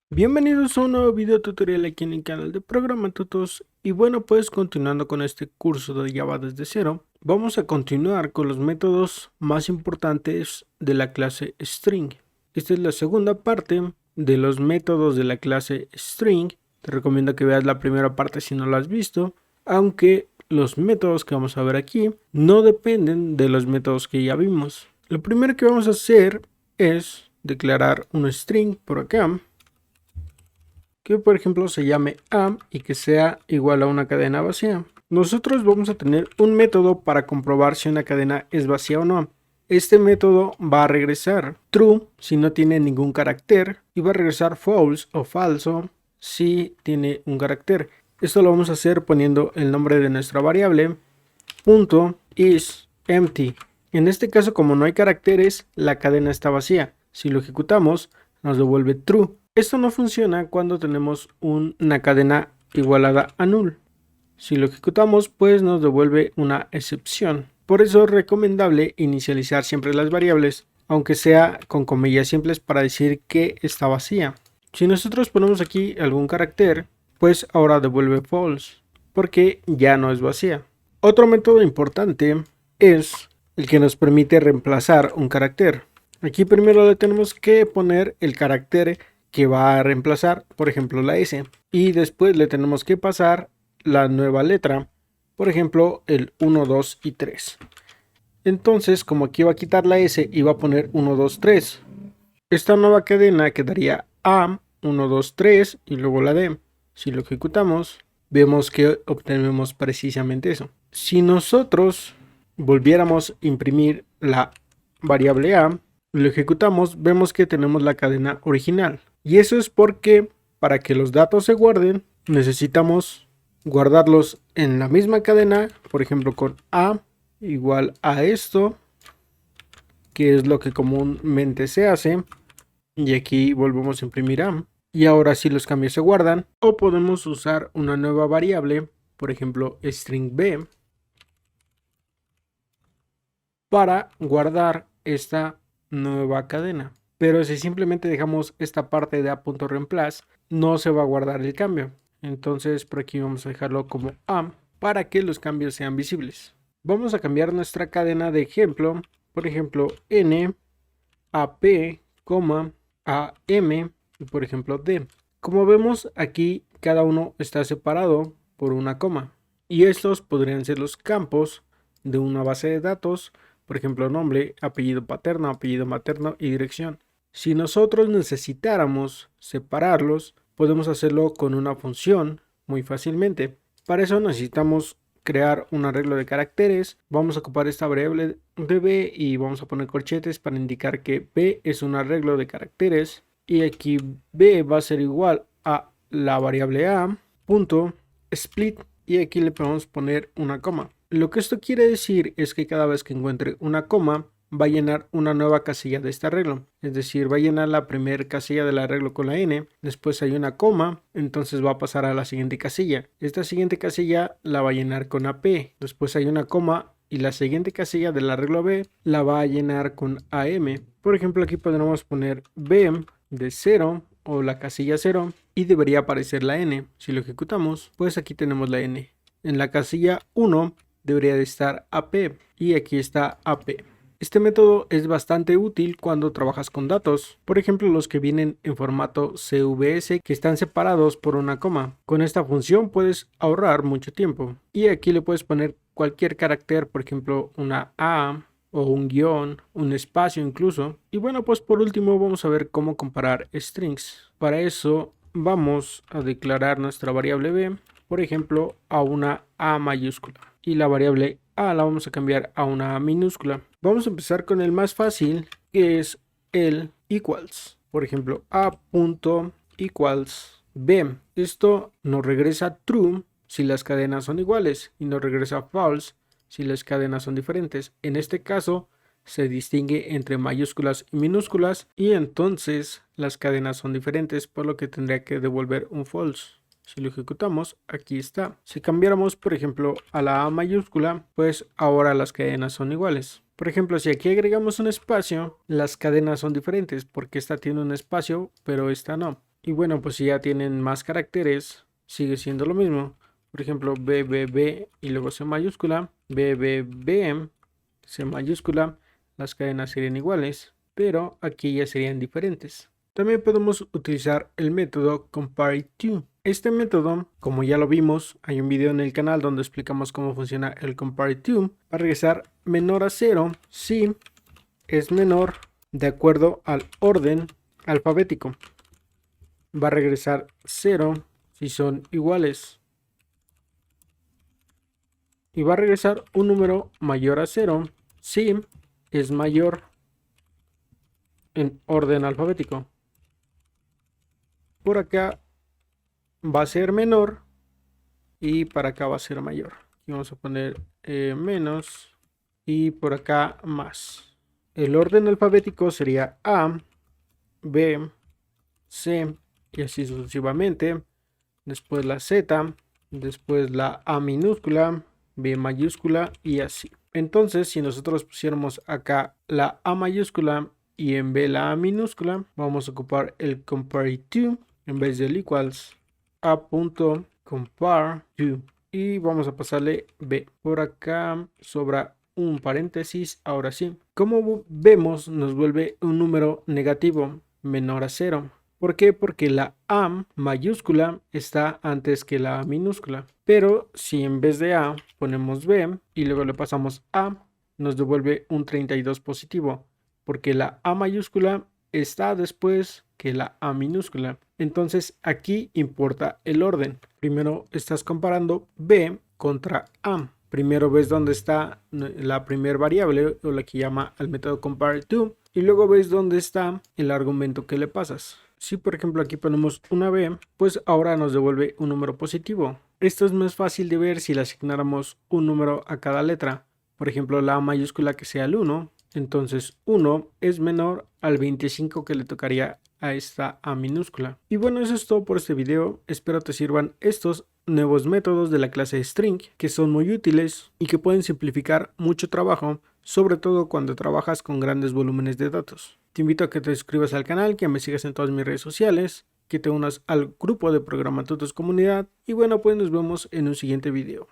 Bienvenidos a un nuevo video tutorial aquí en el canal de Programa Tutos. Y bueno, pues continuando con este curso de Java desde cero, vamos a continuar con los métodos más importantes de la clase String. Esta es la segunda parte de los métodos de la clase String. Te recomiendo que veas la primera parte si no la has visto, aunque los métodos que vamos a ver aquí no dependen de los métodos que ya vimos. Lo primero que vamos a hacer es declarar un string por acá, que por ejemplo se llame am y que sea igual a una cadena vacía. Nosotros vamos a tener un método para comprobar si una cadena es vacía o no. Este método va a regresar true si no tiene ningún carácter y va a regresar false o falso si tiene un carácter. Esto lo vamos a hacer poniendo el nombre de nuestra variable .isEmpty. En este caso, como no hay caracteres, la cadena está vacía. Si lo ejecutamos, nos devuelve true. Esto no funciona cuando tenemos una cadena igualada a null. Si lo ejecutamos, pues nos devuelve una excepción. Por eso es recomendable inicializar siempre las variables, aunque sea con comillas simples para decir que está vacía. Si nosotros ponemos aquí algún carácter, pues ahora devuelve false, porque ya no es vacía. Otro método importante es el que nos permite reemplazar un carácter. Aquí primero le tenemos que poner el carácter que va a reemplazar, por ejemplo la S, y después le tenemos que pasar la nueva letra, por ejemplo el 1, 2 y 3. Entonces, como aquí va a quitar la S y va a poner 1, 2, 3, esta nueva cadena quedaría A, 1, 2, 3 y luego la D. Si lo ejecutamos, vemos que obtenemos precisamente eso. Si nosotros volviéramos a imprimir la variable A, lo ejecutamos, vemos que tenemos la cadena original. Y eso es porque para que los datos se guarden, necesitamos guardarlos en la misma cadena, por ejemplo con A igual a esto, que es lo que comúnmente se hace. Y aquí volvemos a imprimir A. Y ahora sí los cambios se guardan. O podemos usar una nueva variable, por ejemplo string B, para guardar esta nueva cadena. Pero si simplemente dejamos esta parte de a.reemplace, no se va a guardar el cambio. Entonces por aquí vamos a dejarlo como A para que los cambios sean visibles. Vamos a cambiar nuestra cadena de ejemplo, por ejemplo n, ap, am y por ejemplo d. Como vemos aquí cada uno está separado por una coma y estos podrían ser los campos de una base de datos, por ejemplo nombre, apellido paterno, apellido materno y dirección. Si nosotros necesitáramos separarlos, podemos hacerlo con una función muy fácilmente. Para eso necesitamos crear un arreglo de caracteres. Vamos a ocupar esta variable de b y vamos a poner corchetes para indicar que b es un arreglo de caracteres. Y aquí b va a ser igual a la variable a punto split y aquí le podemos poner una coma. Lo que esto quiere decir es que cada vez que encuentre una coma va a llenar una nueva casilla de este arreglo, es decir, va a llenar la primera casilla del arreglo con la n, después hay una coma, entonces va a pasar a la siguiente casilla. Esta siguiente casilla la va a llenar con ap, después hay una coma y la siguiente casilla del arreglo b la va a llenar con am. Por ejemplo, aquí podremos poner b de 0 o la casilla 0 y debería aparecer la n. Si lo ejecutamos, pues aquí tenemos la n. En la casilla 1 debería de estar ap y aquí está ap. Este método es bastante útil cuando trabajas con datos, por ejemplo los que vienen en formato CVS que están separados por una coma. Con esta función puedes ahorrar mucho tiempo y aquí le puedes poner cualquier carácter, por ejemplo una A o un guión, un espacio incluso. Y bueno, pues por último vamos a ver cómo comparar strings. Para eso vamos a declarar nuestra variable b, por ejemplo a una A mayúscula, y la variable a la vamos a cambiar a una A minúscula. Vamos a empezar con el más fácil, que es el equals. Por ejemplo, a.equals b. Esto nos regresa true si las cadenas son iguales y nos regresa false si las cadenas son diferentes. En este caso se distingue entre mayúsculas y minúsculas y entonces las cadenas son diferentes, por lo que tendría que devolver un false. Si lo ejecutamos, aquí está. Si cambiáramos, por ejemplo, a la A mayúscula, pues ahora las cadenas son iguales. Por ejemplo, si aquí agregamos un espacio, las cadenas son diferentes porque esta tiene un espacio, pero esta no. Y bueno, pues si ya tienen más caracteres, sigue siendo lo mismo. Por ejemplo, BBB y luego C mayúscula, BBBM, C mayúscula, las cadenas serían iguales, pero aquí ya serían diferentes. También podemos utilizar el método compareTo. Este método, como ya lo vimos, hay un video en el canal donde explicamos cómo funciona el compareTo. Va a regresar menor a 0 si es menor de acuerdo al orden alfabético. Va a regresar 0 si son iguales. Y va a regresar un número mayor a 0 si es mayor en orden alfabético. Por acá va a ser menor y para acá va a ser mayor. Aquí vamos a poner menos y por acá más. El orden alfabético sería A, B, C y así sucesivamente. Después la Z, después la A minúscula, B mayúscula y así. Entonces, si nosotros pusiéramos acá la A mayúscula y en B la A minúscula, vamos a ocupar el compareTo en vez del equals a.compareTo y vamos a pasarle B. Por acá sobra un paréntesis, ahora sí. Como vemos, nos vuelve un número negativo menor a 0. ¿Por qué? Porque la A mayúscula está antes que la A minúscula. Pero si en vez de A ponemos B y luego le pasamos A, nos devuelve un 32 positivo. Porque la A mayúscula está después que la A minúscula. Entonces aquí importa el orden. Primero estás comparando B contra A. Primero ves dónde está la primera variable o la que llama al método compareTo y luego ves dónde está el argumento que le pasas. Si por ejemplo aquí ponemos una B, pues ahora nos devuelve un número positivo. Esto es más fácil de ver si le asignáramos un número a cada letra. Por ejemplo, la A mayúscula que sea el 1. Entonces 1 es menor al 25 que le tocaría a esta A minúscula. Y bueno, eso es todo por este video. Espero te sirvan estos nuevos métodos de la clase String que son muy útiles y que pueden simplificar mucho trabajo, sobre todo cuando trabajas con grandes volúmenes de datos. Te invito a que te suscribas al canal, que me sigas en todas mis redes sociales, que te unas al grupo de Programa Tutos Comunidad y bueno, pues nos vemos en un siguiente video.